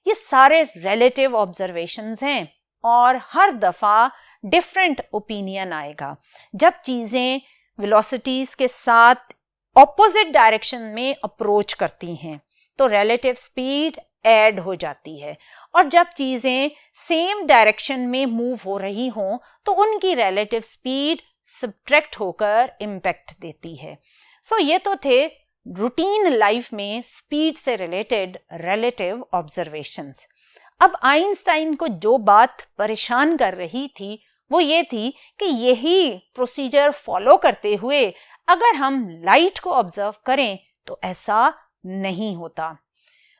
ये सारे रिलेटिव ऑब्जर्वेशंस हैं और हर दफा डिफरेंट ओपिनियन आएगा। जब चीजें वेलोसिटीज के साथ ऑपोजिट डायरेक्शन में अप्रोच करती हैं तो रिलेटिव स्पीड ऐड हो जाती है, और जब चीजें सेम डायरेक्शन में मूव हो रही हों तो उनकी रिलेटिव स्पीड सब्ट्रैक्ट होकर इम्पैक्ट देती है। सो ये तो थे रूटीन लाइफ में स्पीड से रिलेटेड रिलेटिव ऑब्जर्वेशंस। अब आइंस्टाइन को जो बात परेशान कर रही थी वो ये थी कि यही प्रोसीजर फॉलो करते हुए अगर हम लाइट को ऑब्जर्व करें तो ऐसा नहीं होता।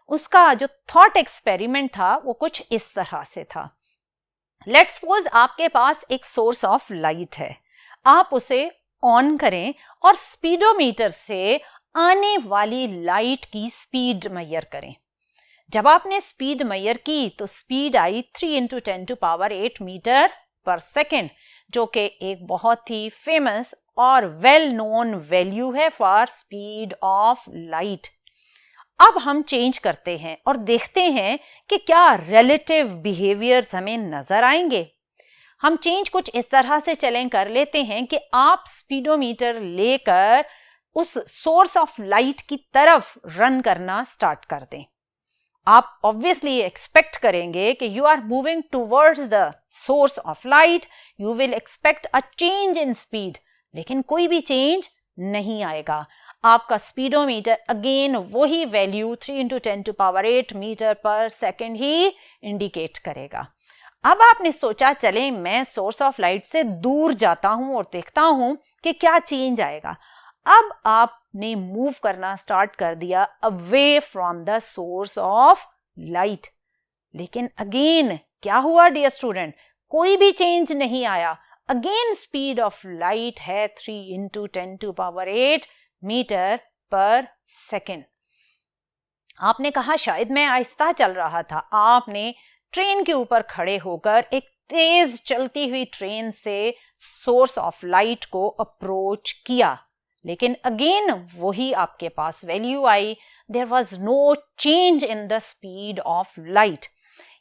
उसका जो थॉट एक्सपेरिमेंट था वो कुछ इस तरह से था। लेट्स सपोज आपके पास एक सोर्स ऑफ लाइट है, आप उसे ऑन करें और स्पीडोमीटर से आने वाली लाइट की स्पीड मेजर करें। जब आपने स्पीड मेजर की तो स्पीड आई 3 × 10⁸ मीटर पर सेकेंड, जो कि एक बहुत ही फेमस और वेल नोन वैल्यू है फॉर स्पीड ऑफ लाइट। अब हम चेंज करते हैं और देखते हैं कि क्या रिलेटिव बिहेवियर्स हमें नजर आएंगे। हम चेंज कुछ इस तरह से चलें कर लेते हैं कि आप स्पीडोमीटर लेकर उस सोर्स ऑफ लाइट की तरफ रन करना स्टार्ट कर दें। आप ऑब्वियसली एक्सपेक्ट करेंगे कि you are moving towards the source of light, you will expect a change in speed, लेकिन कोई भी चेंज नहीं आएगा। आपका स्पीडोमीटर अगेन वही वैल्यू 3 × 10⁸ मीटर पर सेकेंड ही इंडिकेट करेगा। अब आपने सोचा चले मैं सोर्स ऑफ लाइट से दूर जाता हूं और देखता हूं कि क्या चेंज आएगा। अब आपने मूव करना स्टार्ट कर दिया away from the source of light, लेकिन अगेन क्या हुआ डियर स्टूडेंट? कोई भी चेंज नहीं आया। अगेन स्पीड ऑफ लाइट है 3 × 10⁸ मीटर पर सेकेंड। आपने कहा शायद मैं आहिस्ता चल रहा था। आपने ट्रेन के ऊपर खड़े होकर एक तेज चलती हुई ट्रेन से सोर्स ऑफ लाइट को अप्रोच किया, लेकिन अगेन वही आपके पास वैल्यू आई, there was no change in the speed of light.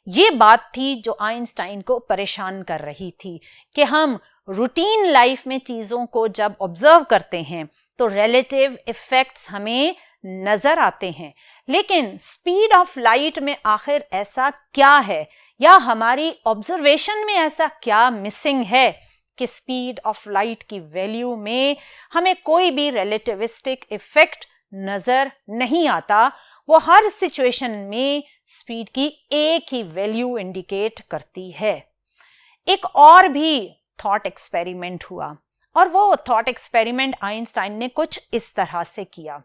ये बात थी जो आइंस्टाइन को परेशान कर रही थी कि हम रूटीन लाइफ में चीजों को जब ऑब्जर्व करते हैं तो रिलेटिव इफेक्ट्स हमें नजर आते हैं, लेकिन स्पीड ऑफ लाइट में आखिर ऐसा क्या है, या हमारी ऑब्जर्वेशन में ऐसा क्या मिसिंग है कि स्पीड ऑफ लाइट की वैल्यू में हमें कोई भी रिलेटिविस्टिक इफेक्ट नजर नहीं आता। वो हर सिचुएशन में स्पीड की एक ही वैल्यू इंडिकेट करती है। एक और भी थॉट एक्सपेरिमेंट हुआ, और वो थॉट एक्सपेरिमेंट आइंस्टाइन ने कुछ इस तरह से किया।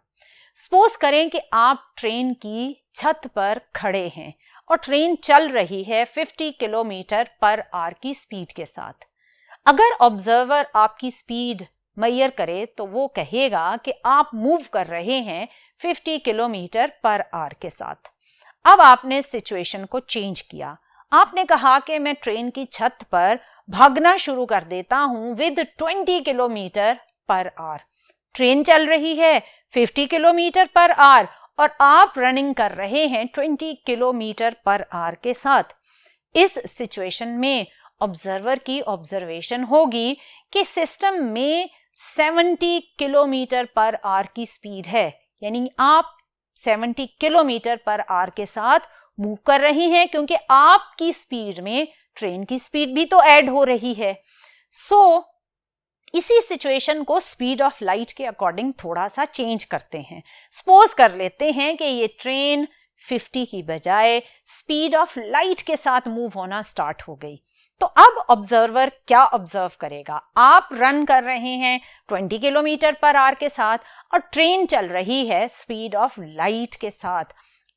सपोज करें कि आप ट्रेन की छत पर खड़े हैं और ट्रेन चल रही है 50 किलोमीटर पर आवर की स्पीड के साथ। अगर ऑब्जर्वर आपकी स्पीड मेजर करे तो वो कहेगा कि आप मूव कर रहे हैं 50 किलोमीटर पर आवर के साथ। अब आपने सिचुएशन को चेंज किया। आपने कहा कि मैं ट्रेन की छत पर भागना शुरू कर देता हूं with 20 kilometre per hour. Train चल रही है 50 किलोमीटर पर आवर और आप रनिंग कर रहे हैं 20 किलोमीटर पर आवर के साथ। इस सिचुएशन में ऑब्जर्वर की ऑब्जर्वेशन होगी कि सिस्टम में 70 किलोमीटर पर आवर की स्पीड है, यानी आप 70 किलोमीटर पर आवर के साथ मूव कर रही हैं, क्योंकि आपकी स्पीड में ट्रेन की स्पीड भी तो ऐड हो रही है। सो इसी सिचुएशन को स्पीड ऑफ लाइट के अकॉर्डिंग थोड़ा सा चेंज करते हैं। सपोज कर लेते हैं कि ये ट्रेन 50 की बजाय स्पीड ऑफ लाइट के साथ मूव होना स्टार्ट हो गई। तो अब ऑब्जर्वर क्या ऑब्जर्व करेगा? आप रन कर रहे हैं 20 किलोमीटर पर आवर के साथ और ट्रेन चल रही है स्पीड ऑफ लाइट के साथ।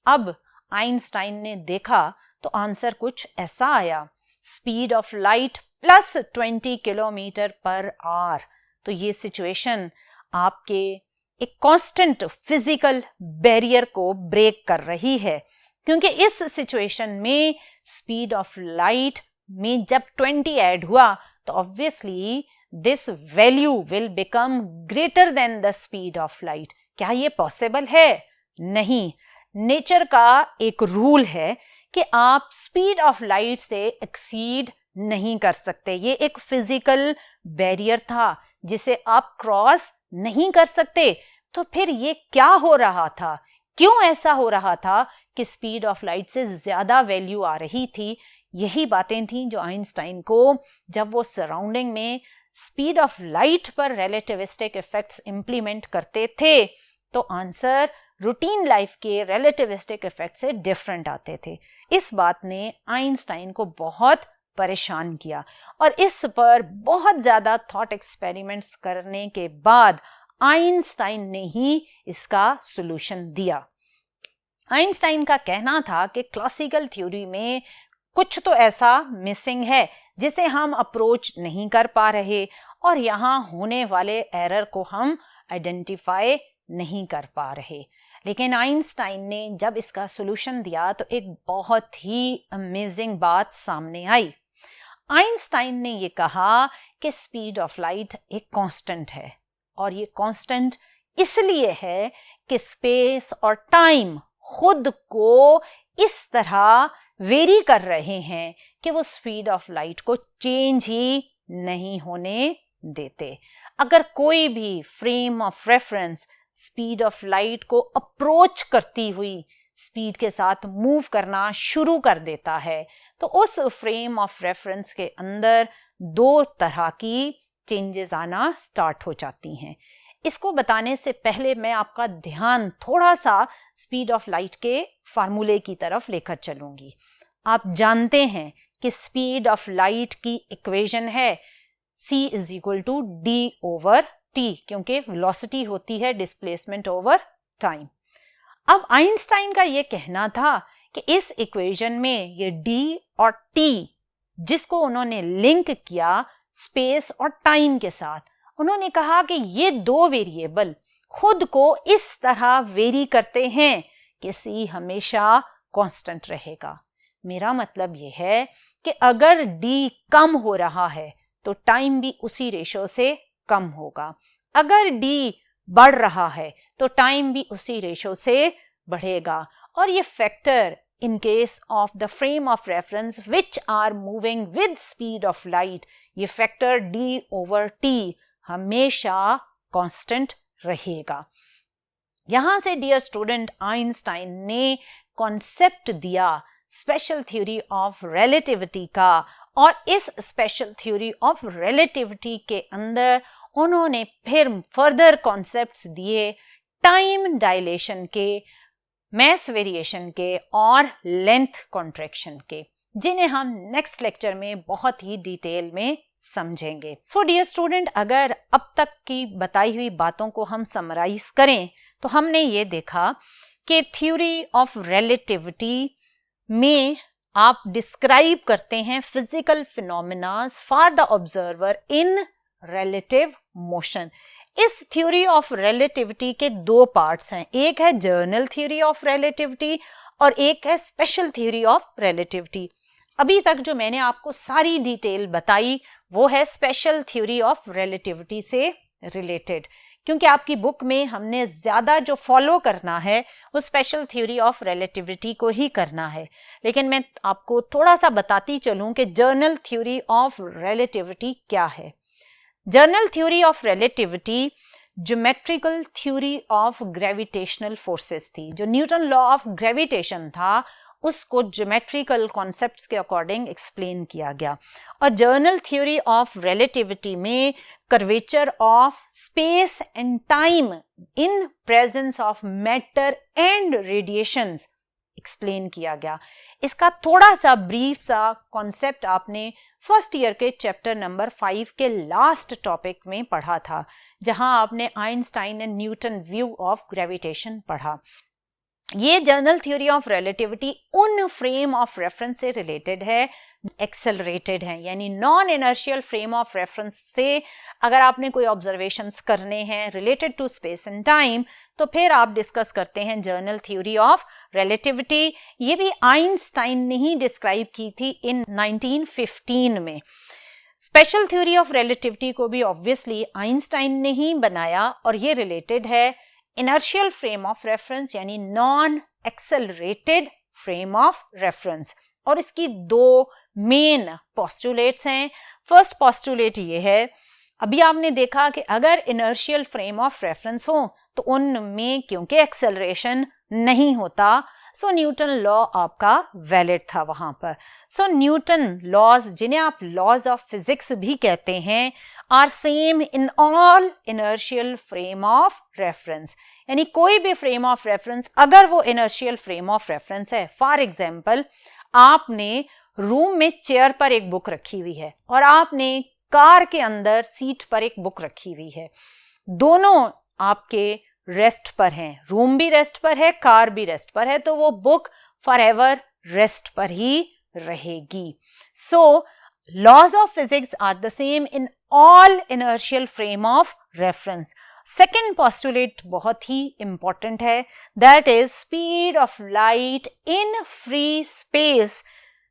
अब आइंस्टाइन ने देखा तो आंसर कुछ ऐसा आया, speed of light plus 20 kilometre per hour. तो ये सिचुएशन आपके एक कांस्टेंट फिजिकल बैरियर को ब्रेक कर रही है, क्योंकि इस सिचुएशन में स्पीड ऑफ लाइट में जब 20 ऐड हुआ तो obviously this value will become greater than the speed of light. क्या ये पॉसिबल है? नहीं। नेचर का एक रूल है कि आप स्पीड ऑफ लाइट से एक्सीड नहीं कर सकते। ये एक फिजिकल बैरियर था जिसे आप क्रॉस नहीं कर सकते। तो फिर ये क्या हो रहा था? क्यों ऐसा हो रहा था कि स्पीड ऑफ लाइट से ज्यादा वैल्यू आ रही थी? यही बातें थी जो आइंस्टाइन को, जब वो सराउंडिंग में स्पीड ऑफ लाइट पर रिलेटिविस्टिक इफेक्ट्स इंप्लीमेंट करते थे तो आंसर रूटीन लाइफ के रिलेटिविस्टिक इफेक्ट से डिफरेंट आते थे। इस बात ने आइंस्टाइन को बहुत परेशान किया और इस पर बहुत ज्यादा थॉट एक्सपेरिमेंट्स करने के बाद आइंस्टाइन ने ही इसका सॉल्यूशन दिया। आइंस्टाइन का कहना था कि क्लासिकल थ्योरी में कुछ तो ऐसा मिसिंग है जिसे हम अप्रोच नहीं कर पा रहे और यहाँ होने वाले एरर को हम आइडेंटिफाई नहीं कर पा रहे। लेकिन आइंस्टाइन ने जब इसका सॉल्यूशन दिया तो एक बहुत ही अमेजिंग बात सामने आई। आइंस्टाइन ने ये कहा कि स्पीड ऑफ लाइट एक कांस्टेंट है और ये कांस्टेंट इसलिए है कि स्पेस और टाइम खुद को इस तरह वेरी कर रहे हैं कि वो स्पीड ऑफ लाइट को चेंज ही नहीं होने देते। अगर कोई भी frame of reference speed of light को अप्रोच करती हुई स्पीड के साथ मूव करना शुरू कर देता है तो उस फ्रेम ऑफ रेफरेंस के अंदर दो तरह की चेंजेस आना स्टार्ट हो जाती हैं। इसको बताने से पहले मैं आपका ध्यान थोड़ा सा स्पीड ऑफ लाइट के फार्मूले की तरफ लेकर चलूंगी। आप जानते हैं कि स्पीड ऑफ लाइट की इक्वेशन है c is equal to d over t, क्योंकि वेलोसिटी होती है डिस्प्लेसमेंट ओवर टाइम। अब आइंस्टाइन का यह कहना था कि इस इक्वेशन में ये d और t जिसको उन्होंने लिंक किया स्पेस और टाइम के साथ, उन्होंने कहा कि ये दो वेरिएबल खुद को इस तरह वेरी करते हैं कि c हमेशा कांस्टेंट रहेगा। मेरा मतलब ये है कि अगर d कम हो रहा है तो टाइम भी उसी रेशो से कम होगा, अगर d बढ़ रहा है तो टाइम भी उसी रेशो से बढ़ेगा। और ये factor in case of the frame of reference which are moving with speed of light, ये फैक्टर d over t हमेशा कांस्टेंट रहेगा। यहां से डियर स्टूडेंट आइंस्टाइन ने कॉन्सेप्ट दिया स्पेशल थ्योरी ऑफ रिलेटिविटी का और इस स्पेशल थ्योरी ऑफ रिलेटिविटी के अंदर उन्होंने फिर फर्दर कॉन्सेप्ट्स दिए टाइम डायलेशन के, मैस वेरिएशन के और लेंथ कॉन्ट्रैक्शन के, जिन्हें हम नेक्स्ट लेक्चर में बहुत ही डिटेल में समझेंगे। सो डियर स्टूडेंट, अगर अब तक की बताई हुई बातों को हम समराइज करें तो हमने ये देखा कि थ्योरी ऑफ रिलेटिविटी में आप डिस्क्राइब करते हैं physical phenomenas for the observer in relative motion. इस थ्योरी ऑफ रिलेटिविटी के दो पार्ट्स हैं, एक है जर्नल थ्योरी ऑफ रिलेटिविटी और एक है स्पेशल थ्योरी ऑफ रिलेटिविटी। अभी तक जो मैंने आपको सारी डिटेल बताई वो है स्पेशल थ्योरी ऑफ रिलेटिविटी से रिलेटेड, क्योंकि आपकी बुक में हमने ज्यादा जो फॉलो करना है वो स्पेशल थ्योरी ऑफ रिलेटिविटी को ही करना है। लेकिन मैं आपको थोड़ा सा बताती चलूं कि जर्नल थ्योरी ऑफ रिलेटिविटी क्या है। Journal theory of relativity geometrical theory of gravitational forces थी। जो न्यूटन लॉ ऑफ ग्रेविटेशन था उसको ज्योमेट्रिकल कॉन्सेप्ट्स के अकॉर्डिंग एक्सप्लेन किया गया। और जर्नल थ्योरी ऑफ रिलेटिविटी में curvature of space and time in presence of matter and radiations explain किया गया। इसका थोड़ा सा ब्रीफ सा कॉन्सेप्ट आपने फर्स्ट ईयर के चैप्टर नंबर 5 के लास्ट टॉपिक में पढ़ा था, जहां आपने Einstein and Newton view of gravitation पढ़ा। ये जर्नल थ्योरी ऑफ रिलेटिविटी उन फ्रेम ऑफ रेफरेंस से रिलेटेड है, एक्सेलरेटेड है, यानी non inertial frame of reference से अगर आपने कोई ऑब्जर्वेशंस करने हैं related to space and time, तो फिर आप डिस्कस करते हैं जर्नल थ्योरी ऑफ रिलेटिविटी। ये भी आइंस्टाइन ने ही डिस्क्राइब की थी इन 1915 में। स्पेशल थ्योरी ऑफ रिलेटिविटी को भी ऑब्वियसली आइंस्टाइन ने ही बनाया, और ये रिलेटेड है इनर्शियल फ्रेम ऑफ रेफरेंस यानी non accelerated frame of reference. और इसकी दो मेन पोस्टुलेट्स हैं। फर्स्ट पोस्टुलेट ये है, अभी आपने देखा कि अगर इनर्शियल फ्रेम ऑफ रेफरेंस हो तो उनमें क्योंकि एक्सेलरेशन नहीं होता, सो न्यूटन लॉ आपका वैलिड था वहां पर। सो न्यूटन लॉज, जिन्हें आप लॉज ऑफ फिजिक्स भी कहते हैं, are same in all inertial frame of reference. यानी कोई भी फ्रेम ऑफ रेफरेंस अगर वो इनर्शियल फ्रेम ऑफ रेफरेंस है, फॉर एग्जाम्पल आपने रूम में चेयर पर एक बुक रखी हुई है और आपने कार के अंदर सीट पर एक बुक रखी हुई है, दोनों आपके रेस्ट पर हैं, रूम भी रेस्ट पर है, कार भी रेस्ट पर है, तो वो बुक फॉरएवर रेस्ट पर ही रहेगी। So laws of physics are the same in all inertial frame of reference. Second postulate बहुत ही इंपॉर्टेंट है, that is speed of light in free space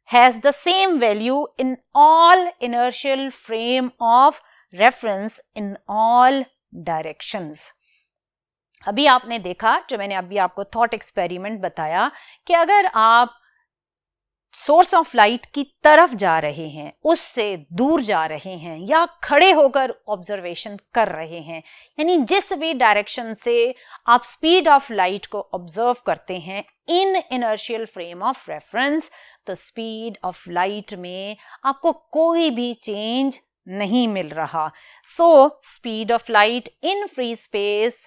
has the same value in all inertial frame of reference in all directions। अभी आपने देखा, जो मैंने अभी आपको थॉट एक्सपेरिमेंट बताया, कि अगर आप सोर्स ऑफ लाइट की तरफ जा रहे हैं, उससे दूर जा रहे हैं, या खड़े होकर ऑब्जर्वेशन कर रहे हैं, यानी जिस भी डायरेक्शन से आप स्पीड ऑफ लाइट को ऑब्जर्व करते हैं in inertial frame of reference, तो स्पीड ऑफ लाइट में आपको कोई भी चेंज नहीं मिल रहा। So speed of light in free space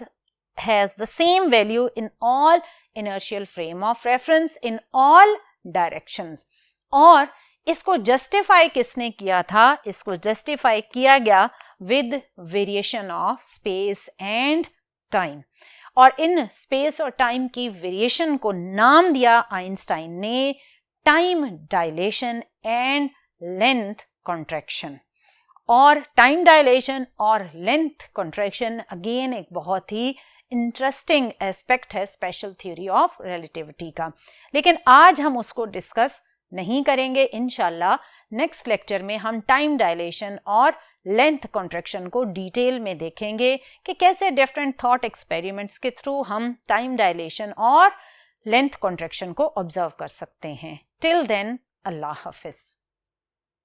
has the same value in all inertial frame of reference in all directions. और इसको जस्टिफाई किसने किया था? इसको जस्टिफाई किया गया with variation of space and time. और इन स्पेस और टाइम की वेरिएशन को नाम दिया आइंस्टाइन ने time dilation and length contraction. और टाइम डायलेशन और लेंथ कॉन्ट्रैक्शन अगेन एक बहुत ही इंटरेस्टिंग एस्पेक्ट है स्पेशल थ्योरी ऑफ रिलेटिविटी का, लेकिन आज हम उसको डिस्कस नहीं करेंगे। इंशाल्लाह नेक्स्ट लेक्चर में हम टाइम डायलेशन और लेंथ कॉन्ट्रैक्शन को डिटेल में देखेंगे कि कैसे डिफरेंट थॉट एक्सपेरिमेंट्स के थ्रू हम टाइम डायलेशन और लेंथ कॉन्ट्रैक्शन को ऑब्जर्व कर सकते हैं। टिल देन, अल्लाह हाफिज।